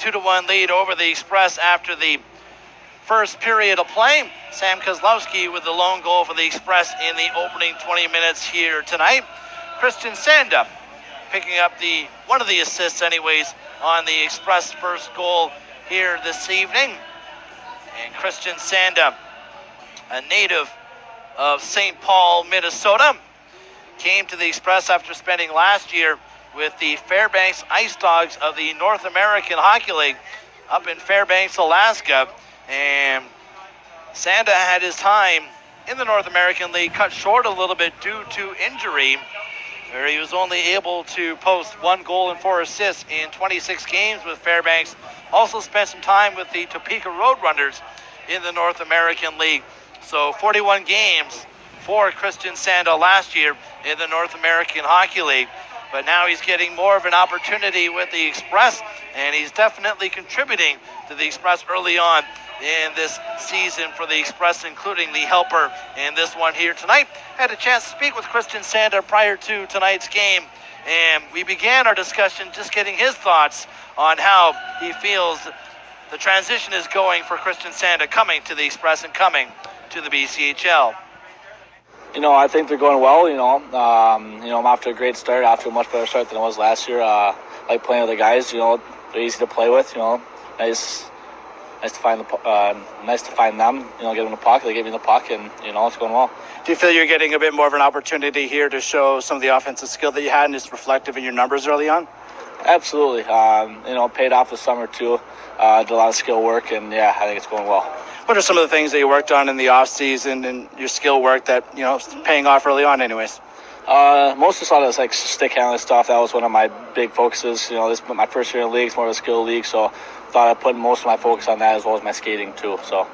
2-1 lead over the Express after the first period of play. Sam Kozlowski with the lone goal for the Express in the opening 20 minutes here tonight. Christian Sanda picking up one of the assists anyways on the Express first goal here this evening. And Christian Sanda, a native of St. Paul, Minnesota, came to the Express after spending last year with the Fairbanks Ice Dogs of the North American Hockey League up in Fairbanks, Alaska. And Sanda had his time in the North American League cut short a little bit due to injury, where he was only able to post 1 goal and 4 assists in 26 games with Fairbanks. Also spent some time with the Topeka Roadrunners in the North American League. So 41 games for Christian Sanda last year in the North American Hockey League. But now he's getting more of an opportunity with the Express, and he's definitely contributing to the Express early on in this season for the Express, including the helper in this one here tonight. Had a chance to speak with Christian Sanda prior to tonight's game, and we began our discussion just getting his thoughts on how he feels the transition is going for Christian Sanda coming to the Express and coming to the BCHL. I think they're going well. I'm off to a great start, after a much better start than I was last year. I like playing with the guys. They're easy to play with. Nice to find them. Get them the puck. They give me the puck, and it's going well. Do you feel you're getting a bit more of an opportunity here to show some of the offensive skill that you had, and it's reflective in your numbers early on? Absolutely. Paid off this summer too. Did a lot of skill work, and I think it's going well. What are some of the things that you worked on in the off season and your skill work that is paying off early on, anyways? Most of this like stick handling stuff. That was one of my big focuses. This is my first year in the league. It's more of a skill league, so thought I'd put most of my focus on that as well as my skating too. So,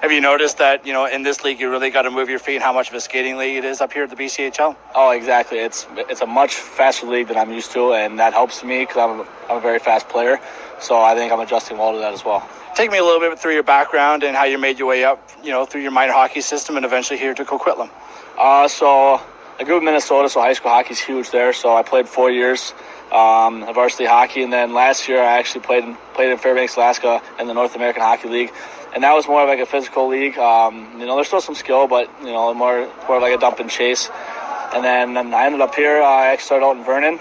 have you noticed that in this league you really got to move your feet? How much of a skating league it is up here at the BCHL? Oh, exactly. It's a much faster league than I'm used to, and that helps me because I'm a very fast player. So I think I'm adjusting well to that as well. Take me a little bit through your background and how you made your way up, through your minor hockey system and eventually here to Coquitlam. So I grew up in Minnesota, so high school hockey's huge there. So I played 4 years of varsity hockey, and then last year I actually played in Fairbanks, Alaska, in the North American Hockey League, and that was more of like a physical league. There's still some skill, but more of like a dump and chase. And then I ended up here. I actually started out in Vernon.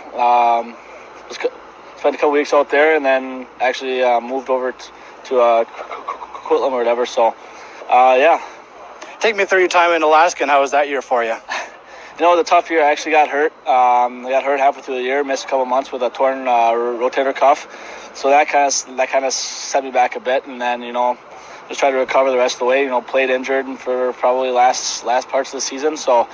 Spent a couple weeks out there, and then actually moved over to Coquitlam or whatever. So, Take me through your time in Alaska, and how was that year for you? It was a tough year. I actually got hurt. I got hurt halfway through the year, missed a couple months with a torn rotator cuff. So that kind of set me back a bit, and then just tried to recover the rest of the way. Played injured for probably last parts of the season. So,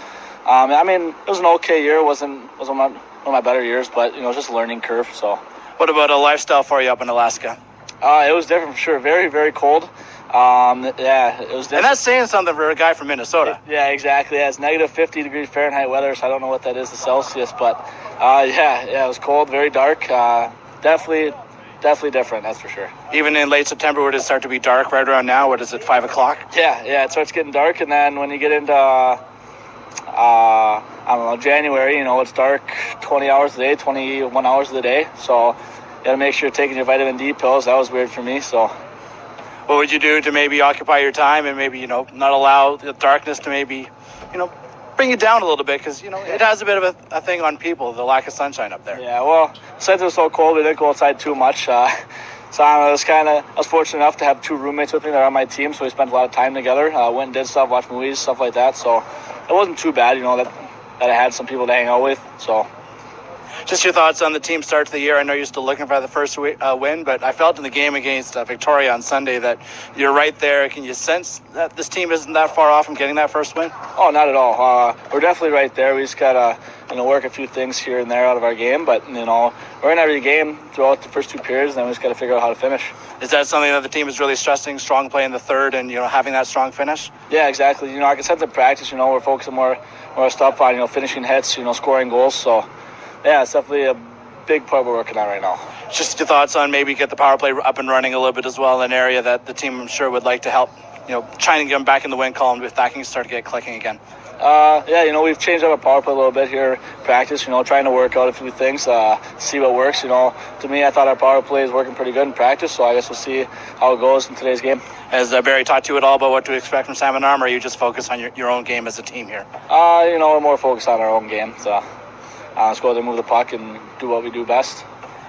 it was an okay year. It wasn't one of my better years, but it was just a learning curve. So, what about a lifestyle for you up in Alaska? It was different for sure. Very, very cold. It was different. And that's saying something for a guy from Minnesota. Yeah, exactly. It's negative 50 degrees Fahrenheit weather, so I don't know what that is to Celsius, but it was cold, very dark. Definitely different, that's for sure. Even in late September, would it start to be dark right around now? What is it, 5 o'clock? Yeah, it starts getting dark, and then when you get into January, it's dark 20 hours a day, 21 hours of the day, so you gotta make sure you're taking your vitamin D pills. That was weird for me, so. What would you do to maybe occupy your time and maybe, not allow the darkness to maybe, bring you down a little bit? Because, it has a bit of a thing on people, the lack of sunshine up there. Yeah, well, since it was so cold, we didn't go outside too much. So I was fortunate enough to have 2 roommates with me that are on my team, so we spent a lot of time together. Went and did stuff, watched movies, stuff like that. So it wasn't too bad, that I had some people to hang out with, so. Just your thoughts on the team start to the year. I know you're still looking for the first win, but I felt in the game against Victoria on Sunday that you're right there. Can you sense that this team isn't that far off from getting that first win? Oh, not at all. We're definitely right there. We just got to work a few things here and there out of our game, but we're in every game throughout the first 2 periods, and then we just got to figure out how to finish. Is that something that the team is really stressing, strong play in the third and having that strong finish? Yeah, exactly. I can sense in practice, we're focusing more stuff on finishing hits, scoring goals. So yeah, it's definitely a big part we're working on right now. Just your thoughts on maybe get the power play up and running a little bit as well, an area that the team I'm sure would like to help, trying to get them back in the win column if that can start to get clicking again. Yeah, we've changed up our power play a little bit here, practice, trying to work out a few things, see what works, To me, I thought our power play is working pretty good in practice, so I guess we'll see how it goes in today's game. Has Barry taught you at all about what to expect from Salmon Arm, or are you just focused on your own game as a team here? We're more focused on our own game, so let's go out there, move the puck, and do what we do best.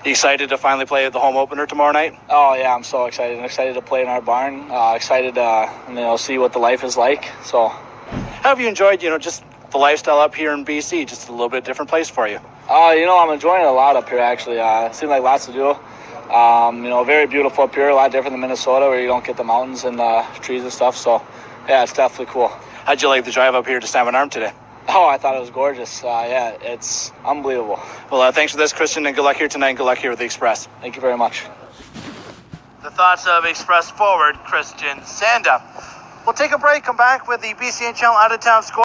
You excited to finally play the home opener tomorrow night? Oh, yeah, I'm so excited. I'm excited to play in our barn, excited to see what the life is like, so... How have you enjoyed, just the lifestyle up here in BC? Just a little bit different place for you. I'm enjoying it a lot up here, actually. It seems like lots to do. Very beautiful up here, a lot different than Minnesota where you don't get the mountains and trees and stuff. So, yeah, it's definitely cool. How'd you like the drive up here to Salmon Arm today? Oh, I thought it was gorgeous. It's unbelievable. Well, thanks for this, Christian, and good luck here tonight and good luck here with the Express. Thank you very much. The thoughts of Express forward Christian Sanda. We'll take a break, come back with the BC NHL out-of-town score.